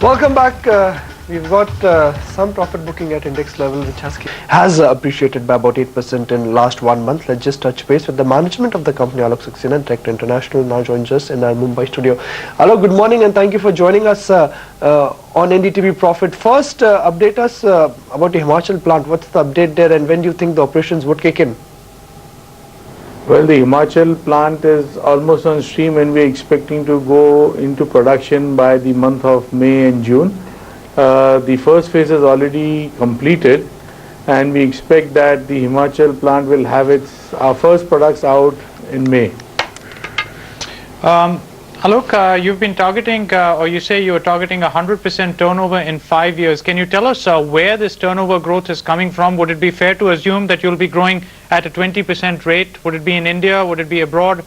Welcome back. We've got some profit booking at index level, which has appreciated by about 8% in last 1 month. Let's just touch base with the management of the company, ALOK SAXENA, Director International, now joins us in our Mumbai studio. ALOK, good morning and thank you for joining us on NDTV Profit. First, update us about the Himachal plant. What's the update there and when do you think the operations would kick in? Well, the Himachal plant is almost on stream and we're expecting to go into production by the month of May and June. The first phase is already completed and we expect that the Himachal plant will have our first products out in May. Alok, you've been targeting, or you say you are targeting 100% turnover in 5 years. Can you tell us where this turnover growth is coming from? Would it be fair to assume that you'll be growing at a 20% rate? Would it be in India? Would it be abroad?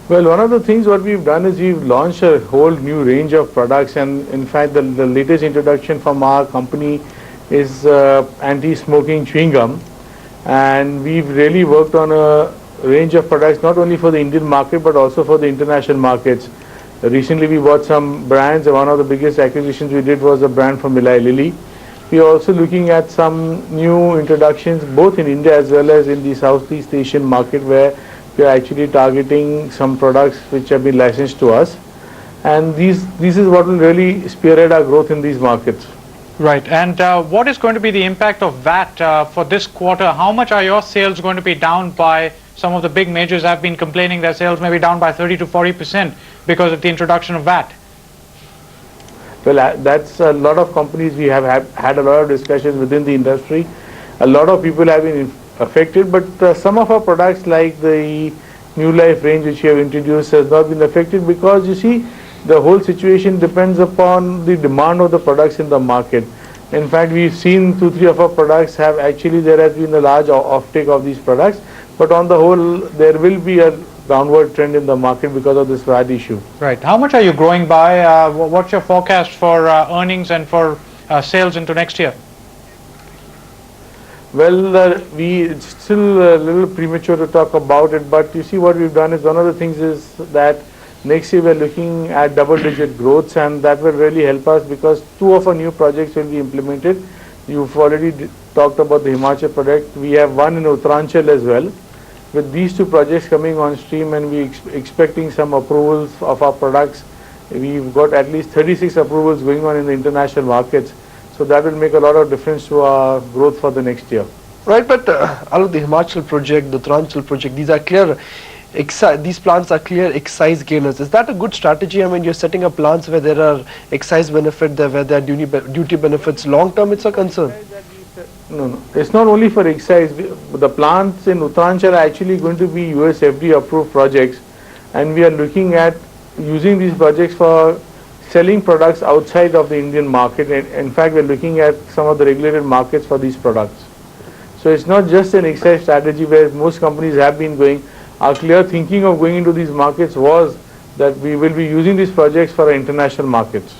Well, one of the things what we've done is we've launched a whole new range of products, and in fact the latest introduction from our company is anti-smoking chewing gum, and we've really worked on a range of products not only for the Indian market but also for the international markets. Recently we bought some brands, and one of the biggest acquisitions we did was a brand from Eli Lilly. We are also looking at some new introductions both in India as well as in the Southeast Asian market, where we are actually targeting some products which have been licensed to us, and this is what will really spearhead our growth in these markets. Right, and what is going to be the impact of VAT for this quarter? How much are your sales going to be down by? Some of the big majors have been complaining their sales may be down by 30 to 40% because of the introduction of VAT. Well, that's a lot of companies. We have had a lot of discussions within the industry. A lot of people have been affected, but some of our products like the New Life range which we have introduced has not been affected, because you see the whole situation depends upon the demand of the products in the market. In fact, we've seen 2-3 of our products have actually, there has been a large offtake of these products, but on the whole there will be a downward trend in the market because of this VAT issue. Right. How much are you growing by? What's your forecast for earnings and for sales into next year? Well, it's still a little premature to talk about it, but you see what we've done is, one of the things is that next year we're looking at double-digit growths, and that will really help us because 2 of our new projects will be implemented. You've already talked about the Himachal project. We have one in Uttaranchal as well. With these 2 projects coming on stream and we expecting some approvals of our products, we've got at least 36 approvals going on in the international markets. So that will make a lot of difference to our growth for the next year. Right, but all of the Himachal project, the Uttaranchal project, these are clear. These plants are clear excise gainers. Is that a good strategy? I mean, you're setting up plants where there are excise benefits, where there are duty benefits. Long term, it's a concern. No. It's not only for excise. The plants in Uttaranchal are actually going to be US FDA approved projects, and we are looking at using these projects for selling products outside of the Indian market. In fact, we're looking at some of the regulated markets for these products. So it's not just an excise strategy where most companies have been going. Our clear thinking of going into these markets was that we will be using these projects for our international markets.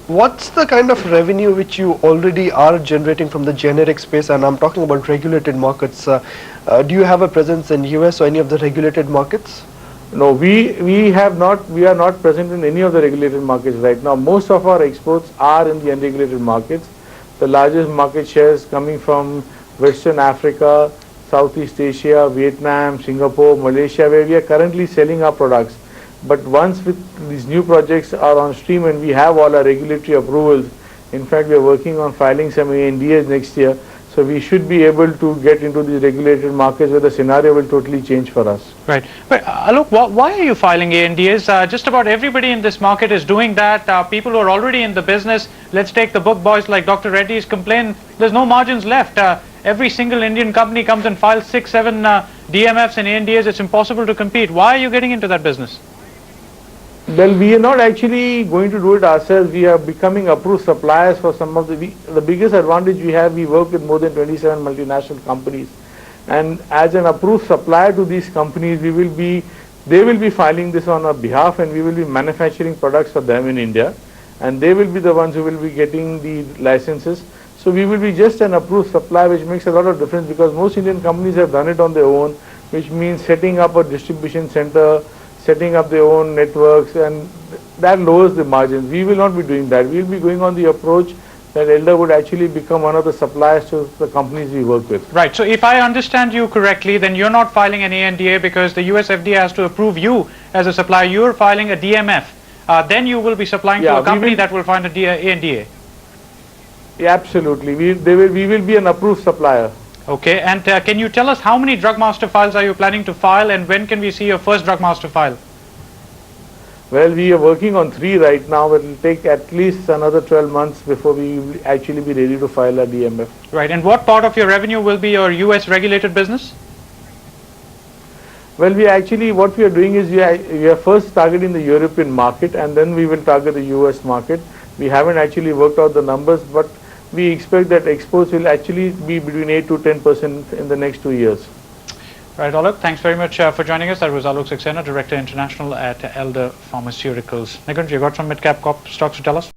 What's the kind of revenue which you already are generating from the generic space? And I'm talking about regulated markets. Do you have a presence in US or any of the regulated markets? No, we are not present in any of the regulated markets right now. Most of our exports are in the unregulated markets. The largest market shares coming from Western Africa, Southeast Asia, Vietnam, Singapore, Malaysia, where we are currently selling our products. But once with these new projects are on stream and we have all our regulatory approvals, in fact we are working on filing some ANDAs next year, so we should be able to get into these regulated markets where the scenario will totally change for us. Right. But Alok, why are you filing ANDAs? Just about everybody in this market is doing that. People who are already in the business, let's take the book boys like Dr. Reddy's, complain there's no margins left. Every single Indian company comes and files 6-7 DMFs and ANDAs. It's impossible to compete. Why are you getting into that business? Well, we are not actually going to do it ourselves. We are becoming approved suppliers for some of the biggest advantage we have. We work with more than 27 multinational companies, and as an approved supplier to these companies, they will be filing this on our behalf, and we will be manufacturing products for them in India, and they will be the ones who will be getting the licenses. So we will be just an approved supplier, which makes a lot of difference, because most Indian companies have done it on their own, which means setting up a distribution center, setting up their own networks, and that lowers the margins. We will not be doing that. We will be going on the approach that Elder would actually become one of the suppliers to the companies we work with. Right. So if I understand you correctly, then you're not filing an ANDA because the US FDA has to approve you as a supplier. You're filing a DMF. Then you will be supplying to a company that will find a ANDA. Yeah, absolutely. We will be an approved supplier. Okay. And can you tell us how many drug master files are you planning to file, and when can we see your first drug master file? Well, we are working on 3 right now, but it will take at least another 12 months before we will actually be ready to file a DMF. Right. And what part of your revenue will be your US regulated business? Well, what we are doing is we are first targeting the European market, and then we will target the US market. We haven't actually worked out the numbers, but we expect that exports will actually be between 8 to 10% in the next 2 years. Right, Alok, thanks very much for joining us. That was Alok Saxena, Director International at Elder Pharmaceuticals. Nikunj, you got some mid-cap corp stocks to tell us?